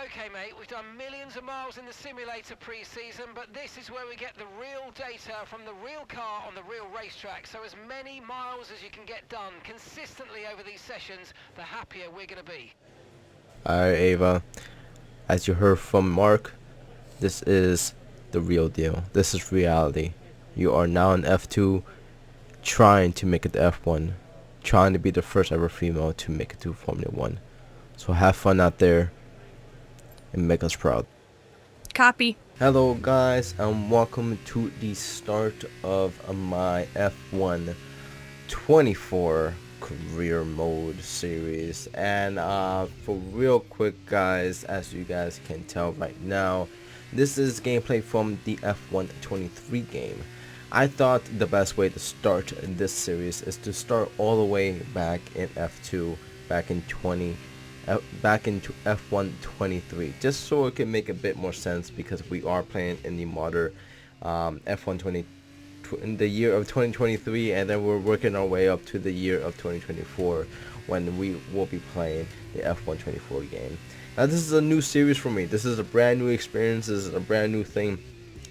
Okay, mate, we've done millions of miles in the simulator pre-season, but this is where we get the real data from the real car on the real racetrack. So as many miles as you can get done consistently over these sessions, the happier we're going to be. Alright, Ava, as you heard from Mark, this is the real deal. This is reality. You are now in F2, trying to make it to F1, trying to be the first ever female to make it to Formula 1. So have fun out there and make us proud. Copy. Hello guys, and welcome to the start of my F1 24 career mode series. And for real quick guys, as you guys can tell right now, this is gameplay from the F1 23 game. I thought the best way to start this series is to start all the way back in F2, back into F1 23, just so it can make a bit more sense, because we are playing in the modern F1 20 in the year of 2023, and then we're working our way up to the year of 2024 when we will be playing the F1 24 game. Now this is a new series for me. This is a brand new experience. This is a brand new thing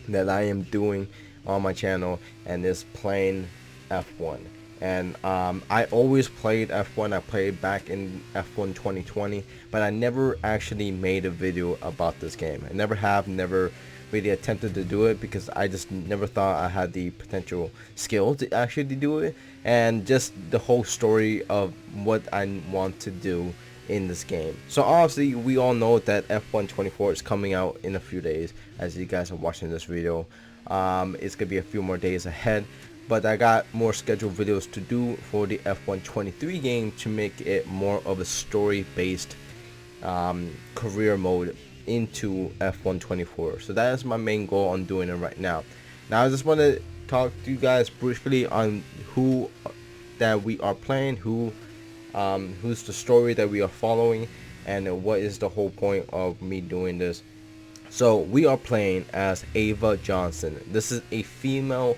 that I am doing on my channel, and is playing F1. And I always played F1. I played back in F1 2020, but I never actually made a video about this game. I never really attempted to do it, because I just never thought I had the potential skill to actually do it, and just the whole story of what I want to do in this game. So obviously we all know that F1 24 is coming out in a few days as you guys are watching this video. It's gonna be a few more days ahead, but I got more scheduled videos to do for the F1 23 game to make it more of a story based career mode into F1 24. So that is my main goal on doing it right now. Now I just want to talk to you guys briefly on who that we are playing, who's the story that we are following, and what is the whole point of me doing this. So we are playing as Ava Johnson. This is a female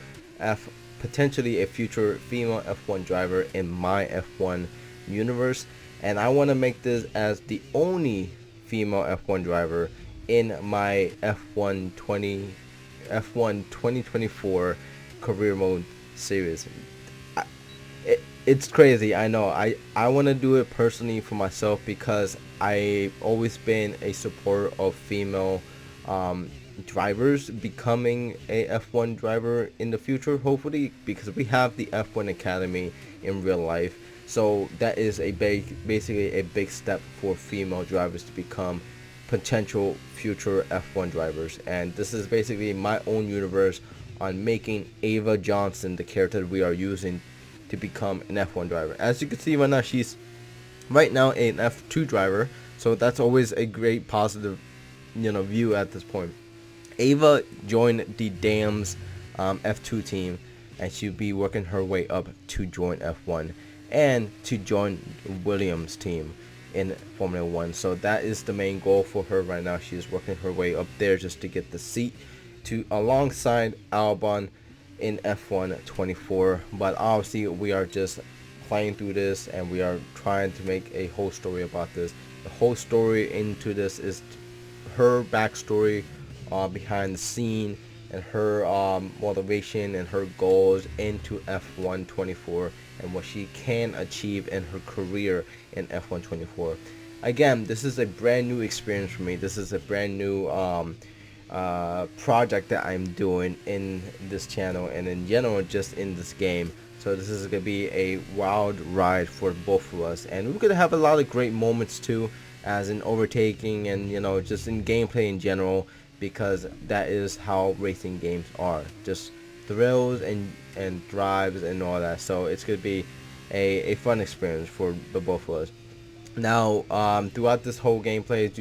potentially a future female F1 driver in my F1 universe, and I want to make this as the only female F1 driver in my F1 2024 career mode series. It's crazy, I know. I want to do it personally for myself, because I've always been a supporter of female drivers becoming a F1 driver in the future, hopefully, because we have the F1 Academy in real life. So that is basically a big step for female drivers to become potential future F1 drivers. And this is basically my own universe on making Ava Johnson the character we are using to become an F1 driver. As you can see right now, she's right now an F2 driver, so that's always a great positive view at this point. Ava joined the Dams F2 team, and she'll be working her way up to join F1 and to join Williams' team in Formula 1. So that is the main goal for her right now. She is working her way up there just to get the seat to alongside Albon in F1 24. But obviously we are just playing through this, and we are trying to make a whole story about this. The whole story into this is her backstory behind the scene, and her motivation and her goals into F1 24, and what she can achieve in her career in F1 24. Again, this is a brand new experience for me. This is a brand new project that I'm doing in this channel, and in general just in this game. So this is going to be a wild ride for both of us, and we're going to have a lot of great moments too, as in overtaking and just in gameplay in general, because that is how racing games are, just thrills and drives and all that. So it's going to be a fun experience for the both of us. Now throughout this whole gameplay,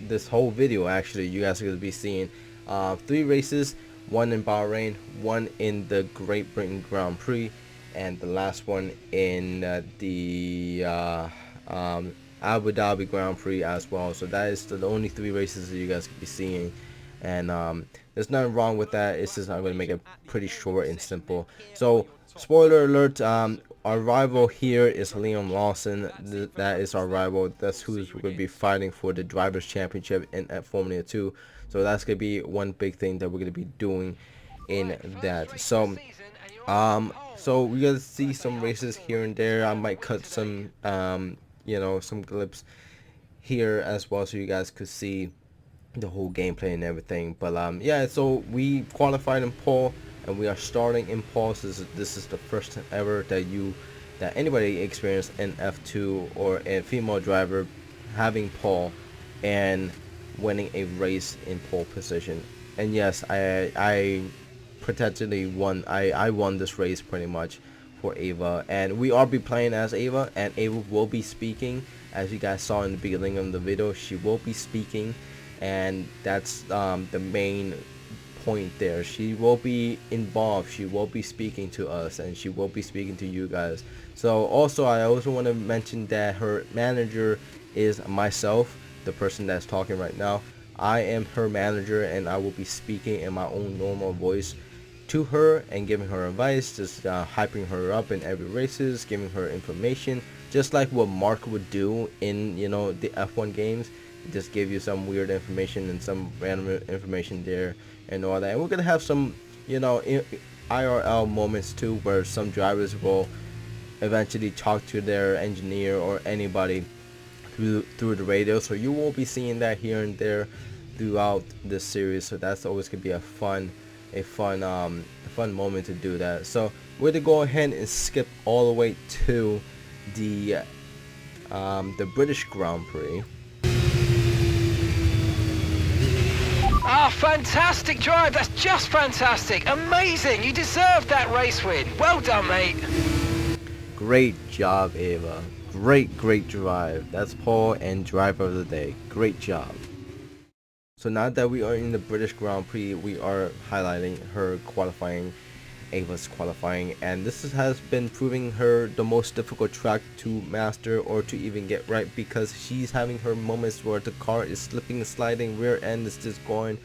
this whole video actually, you guys are going to be seeing 3 races, one in Bahrain, one in the Great Britain Grand Prix, and the last one in the Abu Dhabi Grand Prix as well. So that is the only 3 races that you guys could be seeing, and there's nothing wrong with that. It's just I'm going to make it pretty short and simple. So spoiler alert, our rival here is Liam Lawson. That is our rival. That's who's going to be fighting for the Drivers' Championship in Formula 2. So that's going to be one big thing that we're going to be doing in that. So we're going to see some races here and there. I might cut some, some clips here as well so you guys could see the whole gameplay and everything. But yeah, so we qualified in pole and we are starting in pole. So this is the first time ever that anybody experienced in F2 or a female driver having pole and winning a race in pole position. And yes, I potentially won. I won this race pretty much for Ava, and we are be playing as Ava, and Ava will be speaking. As you guys saw in the beginning of the video, she will be speaking, and that's the main point there. She will be involved, she will be speaking to us, and she will be speaking to you guys. So also, I also want to mention that her manager is myself, the person that's talking right now. I am her manager, and I will be speaking in my own normal voice to her and giving her advice, just hyping her up in every races, giving her information, just like what Mark would do in the F1 games. Just give you some weird information and some random information there and all that. And we're gonna have some IRL moments too, where some drivers will eventually talk to their engineer or anybody through the radio. So you will be seeing that here and there throughout this series. So that's always gonna be a fun moment to do that. So we're gonna go ahead and skip all the way to the British Grand Prix. Ah, fantastic drive. That's just fantastic. Amazing. You deserved that race win. Well done, mate. Great job, Ava. Great drive. That's pole and driver of the day. Great job. So now that we are in the British Grand Prix, we are highlighting her qualifying, Ava's qualifying, and this has been proving her the most difficult track to master or to even get right, because she's having her moments where the car is slipping, sliding, rear end is just going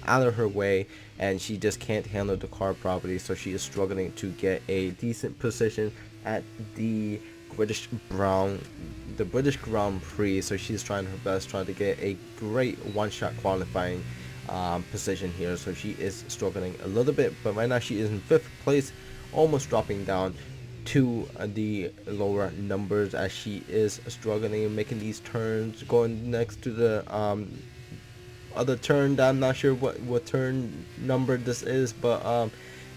out of her way, and she just can't handle the car properly. So she is struggling to get a decent position at the British Grand Prix. So she's trying her best, trying to get a great one-shot qualifying position here. So she is struggling a little bit, but right now she is in 5th place, almost dropping down to the lower numbers as she is struggling making these turns, going next to the other turn that I'm not sure what turn number this is, but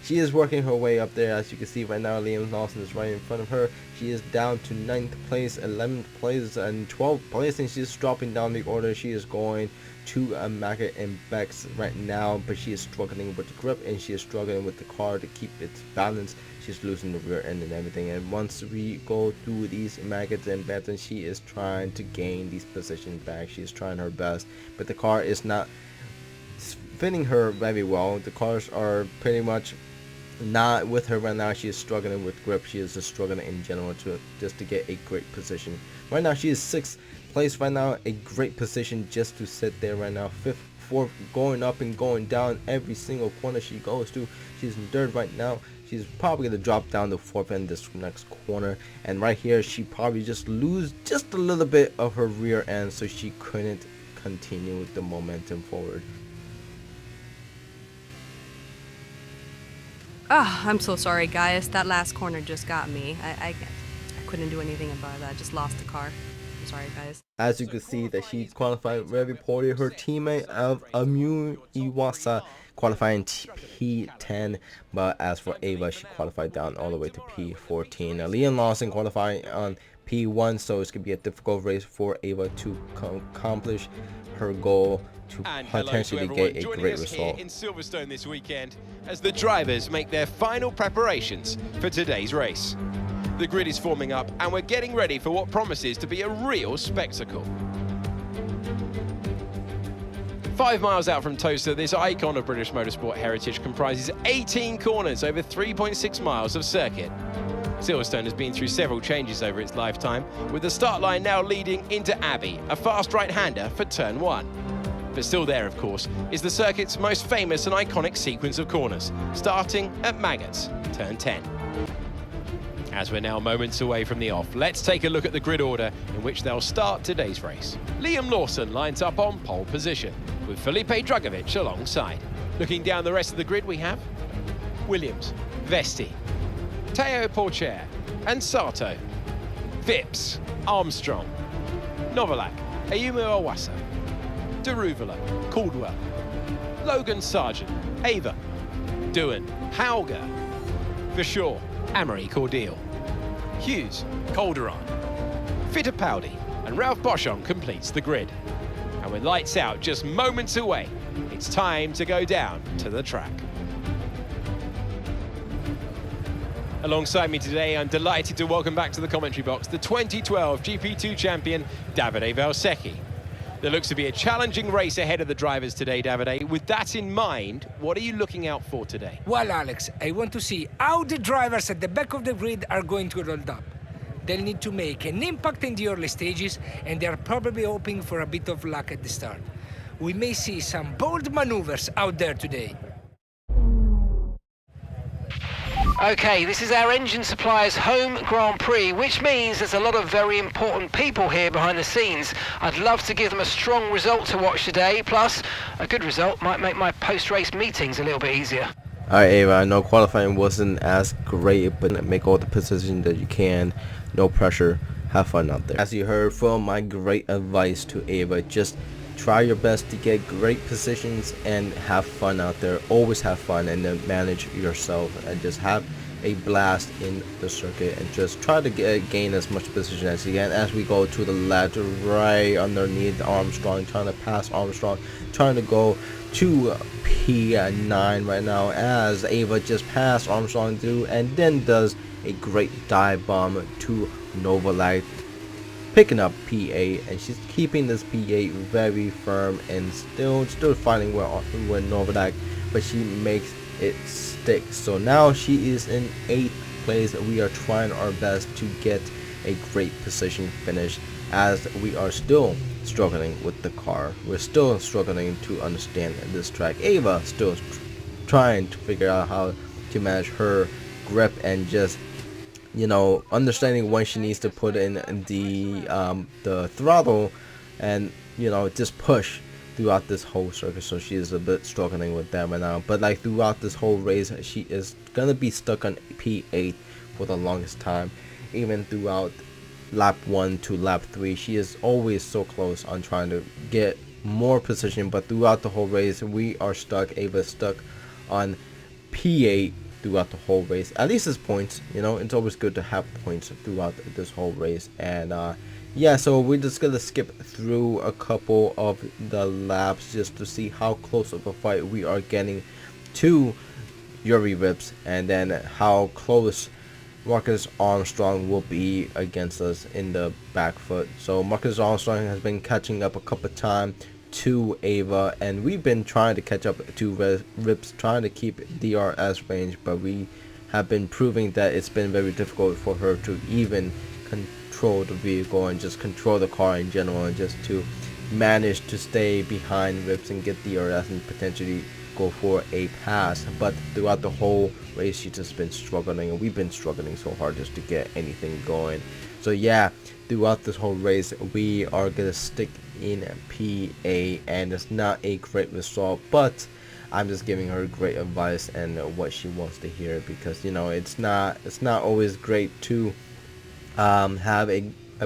she is working her way up there. As you can see right now, Liam Lawson is right in front of her. She is down to 9th place, 11th place, and 12th place, and she's dropping down the order. She is going to Maggot and Bex right now, but she is struggling with the grip, and she is struggling with the car to keep its balance. She's losing the rear end and everything. And once we go through these Maggots and Bex, and she is trying to gain these positions back. She is trying her best, but the car is not fitting her very well. The cars are pretty much not with her right now. She is struggling with grip. She is just struggling in general to get a great position. Right now she is 6th place right now, a great position just to sit there right now. 5th, 4th, going up and going down every single corner she goes to. She's in 3rd right now. She's probably going to drop down to 4th in this next corner, and right here she probably just lose just a little bit of her rear end, so she couldn't continue with the momentum forward. Oh, I'm so sorry, guys. That last corner just got me. I couldn't do anything about that. I just lost the car. I'm sorry, guys. As you can see that she qualified very poorly. Her teammate of Amu Iwasa qualifying P10, but as for Ava, she qualified down all the way to P14. Now, Liam Lawson qualifying on P1, so it's going to be a difficult race for Ava to accomplish her goal to potentially get a great result in Silverstone this weekend as the drivers make their final preparations for today's race. The grid is forming up and we're getting ready for what promises to be a real spectacle. 5 miles out from Toaster, this icon of British motorsport heritage comprises 18 corners over 3.6 miles of circuit. Silverstone has been through several changes over its lifetime, with the start line now leading into Abbey, a fast right-hander for turn 1. But still there, of course, is the circuit's most famous and iconic sequence of corners, starting at Maggots, turn 10. As we're now moments away from the off, let's take a look at the grid order in which they'll start today's race. Liam Lawson lines up on pole position, with Felipe Drugovich alongside. Looking down the rest of the grid, we have Williams, Vesti, Teo Porcher and Sato, Phipps, Armstrong, Novalak, Ayumu Awasa, Deruvala, Caldwell, Logan Sargent, Ava, Doohan, Hauger, Vishaw, Amory Cordial, Hughes, Calderon, Fittipaldi and Ralph Boschon completes the grid. And with lights out just moments away, it's time to go down to the track. Alongside me today, I'm delighted to welcome back to the commentary box the 2012 GP2 champion, Davide Valsecchi. There looks to be a challenging race ahead of the drivers today, Davide. With that in mind, what are you looking out for today? Well, Alex, I want to see how the drivers at the back of the grid are going to roll up. They'll need to make an impact in the early stages, and they're probably hoping for a bit of luck at the start. We may see some bold maneuvers out there today. Okay, this is our engine supplier's home Grand Prix, which means there's a lot of very important people here behind the scenes. I'd love to give them a strong result to watch today, plus a good result might make my post-race meetings a little bit easier. Alright, Ava, I know qualifying wasn't as great, but make all the positions that you can. No pressure. Have fun out there. As you heard from my great advice to Ava, just try your best to get great positions and have fun out there. Always have fun and then manage yourself and just have a blast in the circuit and just try to gain as much position as you can as we go to the left, right underneath Armstrong, trying to pass Armstrong, trying to go to P9 right now as Ava just passed Armstrong through and then does a great dive bomb to Novalak, picking up P8, and she's keeping this P8 very firm and still fighting with Novalak, but she makes it stick. So now she is in 8th place. We are trying our best to get a great position finish as we are still struggling with the car. We're still struggling to understand this track. Ava still trying to figure out how to manage her grip and just, you know, understanding when she needs to put in the throttle and, you know, just push throughout this whole circuit. So she is a bit struggling with that right now, but like throughout this whole race she is gonna be stuck on P8 for the longest time. Even throughout lap 1 to lap 3 she is always so close on trying to get more position, but throughout the whole race we are stuck. Ava's stuck on P8 throughout the whole race. At least it's points, you know, it's always good to have points throughout this whole race. And yeah, so we're just gonna skip through a couple of the laps just to see how close of a fight we are getting to Yuri Rips, and then how close Marcus Armstrong will be against us in the back foot. So Marcus Armstrong has been catching up a couple of times to Ava, and we've been trying to catch up to Rips, trying to keep DRS range, but we have been proving that it's been very difficult for her to even control the vehicle and just control the car in general, and just to manage to stay behind Rips and get DRS and potentially go for a pass. But throughout the whole race she's just been struggling, and we've been struggling so hard just to get anything going. So yeah, throughout this whole race we are gonna stick in PA, and it's not a great result, but I'm just giving her great advice and what she wants to hear, because, you know, it's not always great to have a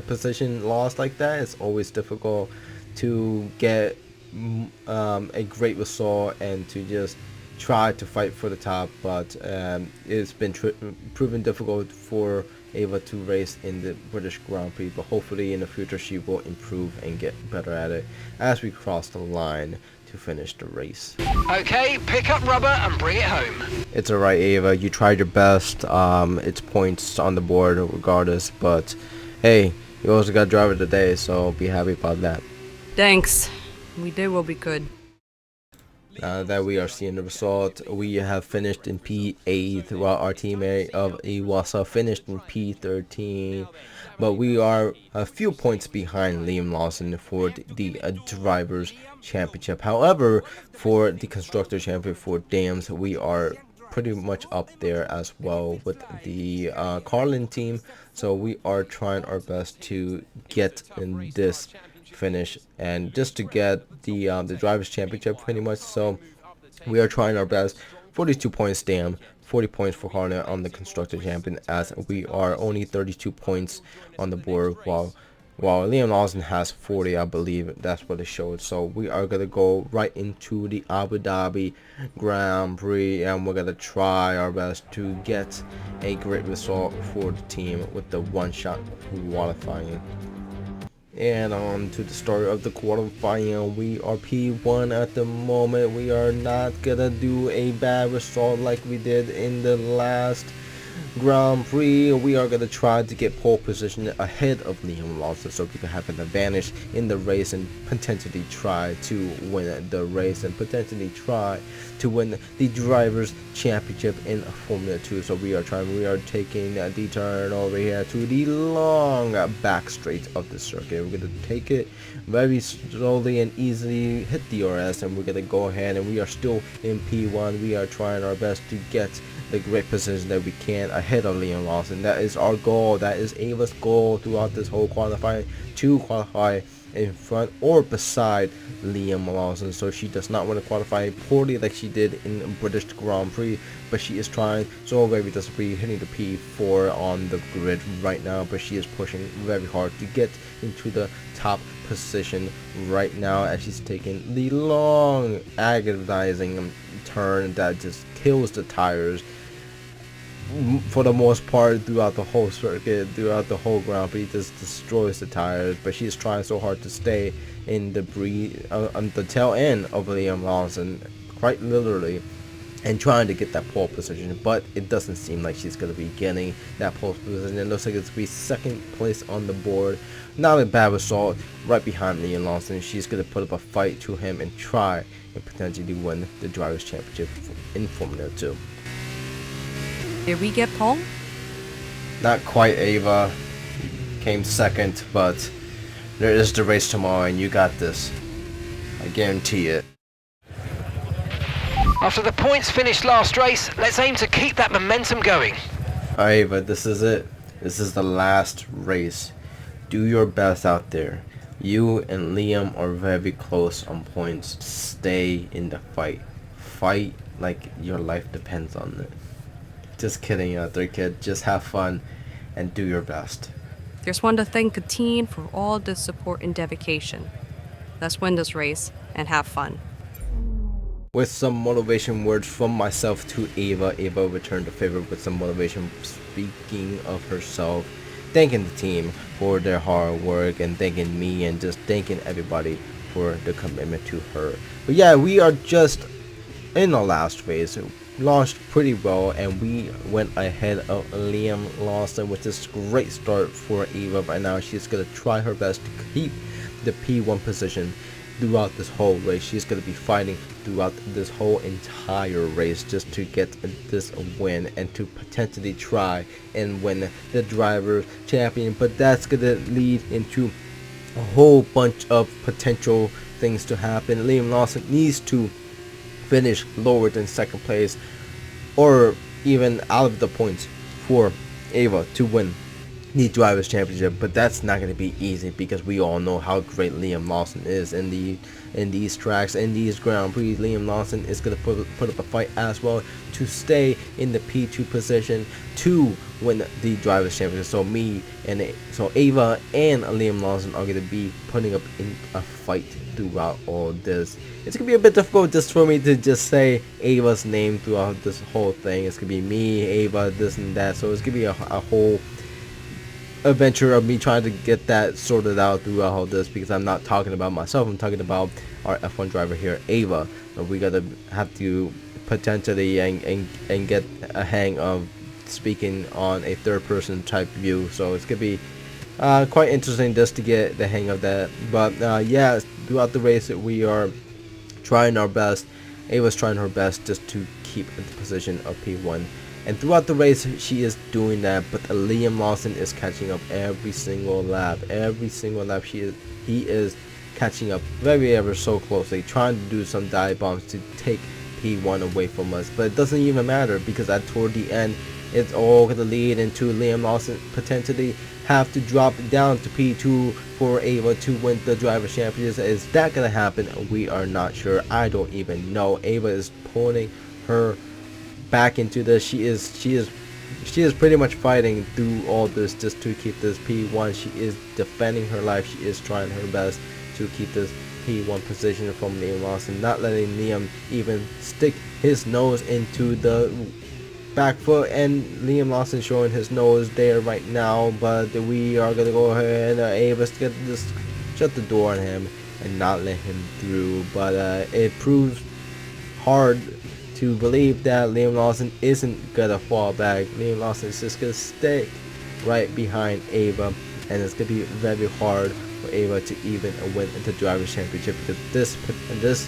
position loss like that. It's always difficult to get a great result and to just try to fight for the top, but it's been proven difficult for Ava to race in the British Grand Prix, but hopefully in the future she will improve and get better at it as we cross the line to finish the race. Okay, pick up rubber and bring it home. It's alright, Ava, you tried your best. It's points on the board regardless, but hey, you also got driver today, so be happy about that. Thanks. We did what we could. Now that we are seeing the result, we have finished in P8 while our teammate of Iwasa finished in P13, but we are a few points behind Liam Lawson for the Drivers' Championship. However, for the Constructor Championship for Dams, we are pretty much up there as well with the Carlin team. So we are trying our best to get in this finish and just to get the drivers championship pretty much. So we are trying our best. 42 points damn, 40 points for Harner on the constructor champion, as we are only 32 points on the board, while Liam Lawson has 40, I believe. That's what it showed. So we are going to go right into the Abu Dhabi Grand Prix, and we're going to try our best to get a great result for the team with the one-shot qualifying. And on to the start of the qualifying. We are P1 at the moment. We are not gonna do a bad result like we did in the last Grand Prix. We are gonna try to get pole position ahead of Liam Lawson so we can have an advantage in the race and potentially try to win the race and potentially try to win the drivers championship in Formula 2. So we are taking the turn over here to the long back straight of the circuit. We're gonna take it very slowly and easily, hit the RS, and we're gonna go ahead, and we are still in P1. We are trying our best to get the great position that we can ahead of Liam Lawson. That is our goal. That is Ava's goal throughout this whole qualifying, to qualify in front or beside Liam Lawson. So she does not want to qualify poorly like she did in British Grand Prix, but she is trying so very desperately, hitting the P4 on the grid right now, but she is pushing very hard to get into the top position right now, as she's taking the long agonizing turn that just kills the tires for the most part throughout the whole circuit, throughout the whole Grand Prix. Just destroys the tires, but she's trying so hard to stay in on the tail end of Liam Lawson, quite literally, and trying to get that pole position, but it doesn't seem like she's going to be getting that pole position. It looks like it's going to be second place on the board. Not a bad result, right behind Liam Lawson. She's going to put up a fight to him and try and potentially win the drivers championship in Formula 2. Did we get pole? Not quite. Ava came second, but there is the race tomorrow, and you got this. I guarantee it. After the points finished last race, let's aim to keep that momentum going. Alright, but this is it. This is the last race. Do your best out there. You and Liam are very close on points. Stay in the fight. Fight like your life depends on it. Just kidding out there, kid. Just have fun and do your best. There's one to thank Katine for all the support and dedication. Let's win this race and have fun. With some motivation words from myself to Ava, Ava returned the favor with some motivation, speaking of herself, thanking the team for their hard work, and thanking me, and just thanking everybody for the commitment to her. But yeah, we are just in the last race. Launched pretty well, and we went ahead of Liam Lawson with this great start for Ava. Right now, she's going to try her best to keep the P1 position throughout this whole race. She's going to be fighting throughout this whole entire race just to get this win and to potentially try and win the driver champion. But that's going to lead into a whole bunch of potential things to happen. Liam Lawson needs to finish lower than second place or even out of the points for Ava to win the drivers championship, but that's not going to be easy because we all know how great Liam Lawson is in these tracks, in these Grand Prix. Liam Lawson is going to put up a fight as well to stay in the P2 position to win the drivers championship. So Ava and Liam Lawson are going to be putting up in a fight throughout all this. It's going to be a bit difficult just for me to just say Ava's name throughout this whole thing. It's going to be me, Ava, this and that. So it's going to be a whole adventure of me trying to get that sorted out throughout all this, because I'm not talking about myself. I'm talking about our F1 driver here, Ava. So we got to have to potentially and get a hang of speaking on a third person type view. So it's going to be quite interesting just to get the hang of that. But yeah, throughout the race we are trying our best. Ava's trying her best just to keep the position of P1, and throughout the race she is doing that. But Liam Lawson is catching up every single lap. He is catching up very ever so closely, trying to do some dive bombs to take P1 away from us. But it doesn't even matter, because toward the end, it's all going to lead into Liam Lawson potentially have to drop down to P2 for Ava to win the Driver's Championship. Is that going to happen? We are not sure. I don't even know. Ava is pulling her back into this. She is pretty much fighting through all this just to keep this P1. She is defending her life. She is trying her best to keep this P1 position from Liam Lawson, not letting Liam even stick his nose into the back foot, and Liam Lawson showing his nose there right now. But we are gonna go ahead and Ava's gonna just shut the door on him and not let him through. But it proves hard to believe that Liam Lawson isn't gonna fall back. Liam Lawson is just gonna stay right behind Ava, and it's gonna be very hard for Ava to even win the Driver's Championship, because this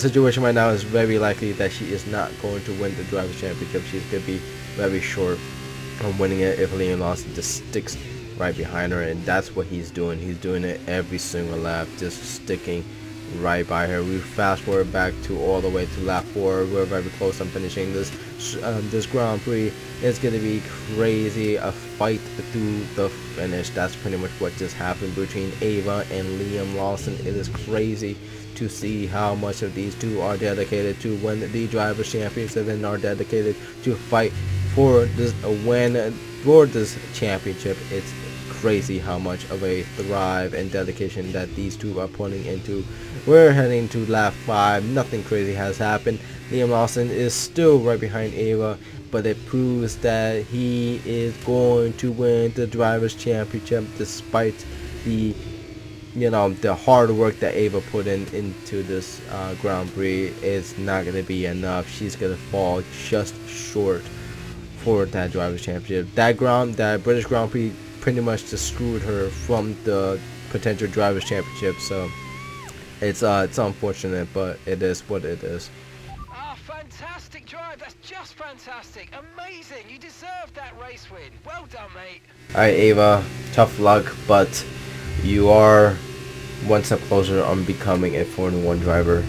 situation right now is very likely that she is not going to win the Driver's Championship. She's gonna be very short on winning it if Liam Lawson just sticks right behind her, and that's what he's doing. He's doing it every single lap, just sticking right by her. We fast forward back to all the way to lap 4. We're very close on finishing this Grand Prix. It's gonna be crazy, a fight through the finish. That's pretty much what just happened between Ava and Liam Lawson. It is crazy to see how much of these two are dedicated to win the Drivers' Championship and are dedicated to fight for this win for this championship. It's crazy how much of a thrive and dedication that these two are putting into. We're heading to lap 5. Nothing crazy has happened. Liam Lawson is still right behind Ava, but it proves that he is going to win the Drivers' Championship despite the the hard work that Ava put into this Grand Prix. Is not going to be enough. She's going to fall just short for that Drivers' Championship. That British Grand Prix pretty much just screwed her from the potential Drivers' Championship. So it's unfortunate, but it is what it is. Ah, fantastic drive. That's just fantastic. Amazing. You deserve that race win. Well done, mate. Alright, Ava, tough luck, but you are one step closer on becoming a Formula 1 driver.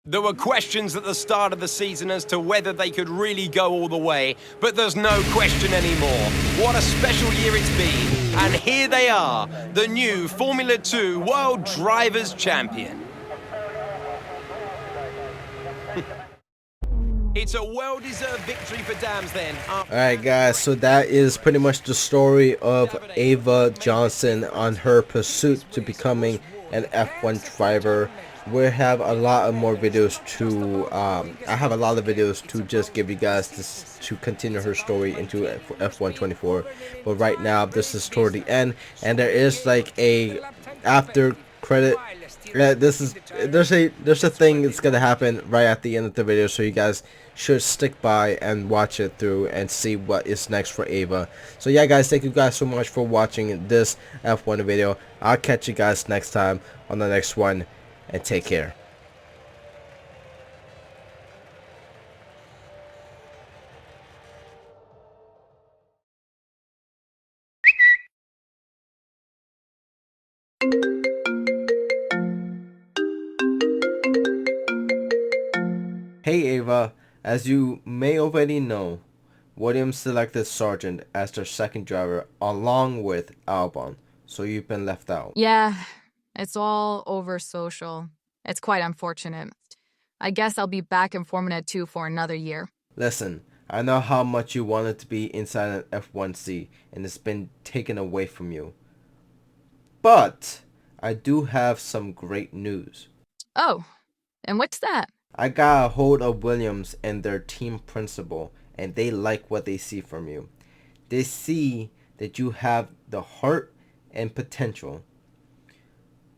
There were questions at the start of the season as to whether they could really go all the way, but there's no question anymore. What a special year it's been, and here they are, the new Formula 2 World Drivers' Champion. It's a well-deserved victory for Dams then. Alright guys, so that is pretty much the story of Ava Johnson on her pursuit to becoming an F1 driver. We have a lot of more videos to I have a lot of videos to just give you guys this, to continue her story into F1 24, but right now this is toward the end, and there is like a after credit. There's a thing that's gonna happen right at the end of the video, so you guys should stick by and watch it through and see what is next for Ava. So yeah guys, thank you guys so much for watching this F1 video. I'll catch you guys next time on the next one, and take care. Hey Ava, as you may already know, Williams selected Sargent as their second driver along with Albon, so you've been left out. Yeah, it's all over social. It's quite unfortunate. I guess I'll be back in Formula 2 for another year. Listen, I know how much you wanted to be inside an F1C, and it's been taken away from you. But I do have some great news. Oh, and what's that? I got a hold of Williams and their team principal, and they like what they see from you. They see that you have the heart and potential.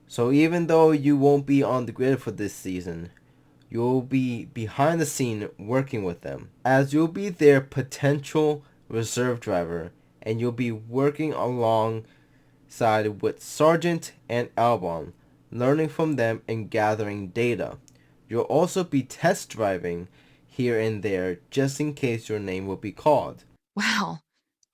So even though you won't be on the grid for this season, you'll be behind the scene working with them, as you'll be their potential reserve driver, and you'll be working alongside with Sargent and Albon, learning from them and gathering data. You'll also be test driving here and there just in case your name will be called. Wow,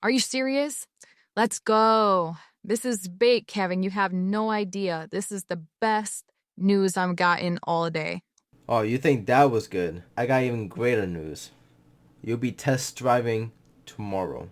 are you serious? Let's go. This is big, Kevin. You have no idea. This is the best news I've gotten all day. Oh, you think that was good? I got even greater news. You'll be test driving tomorrow.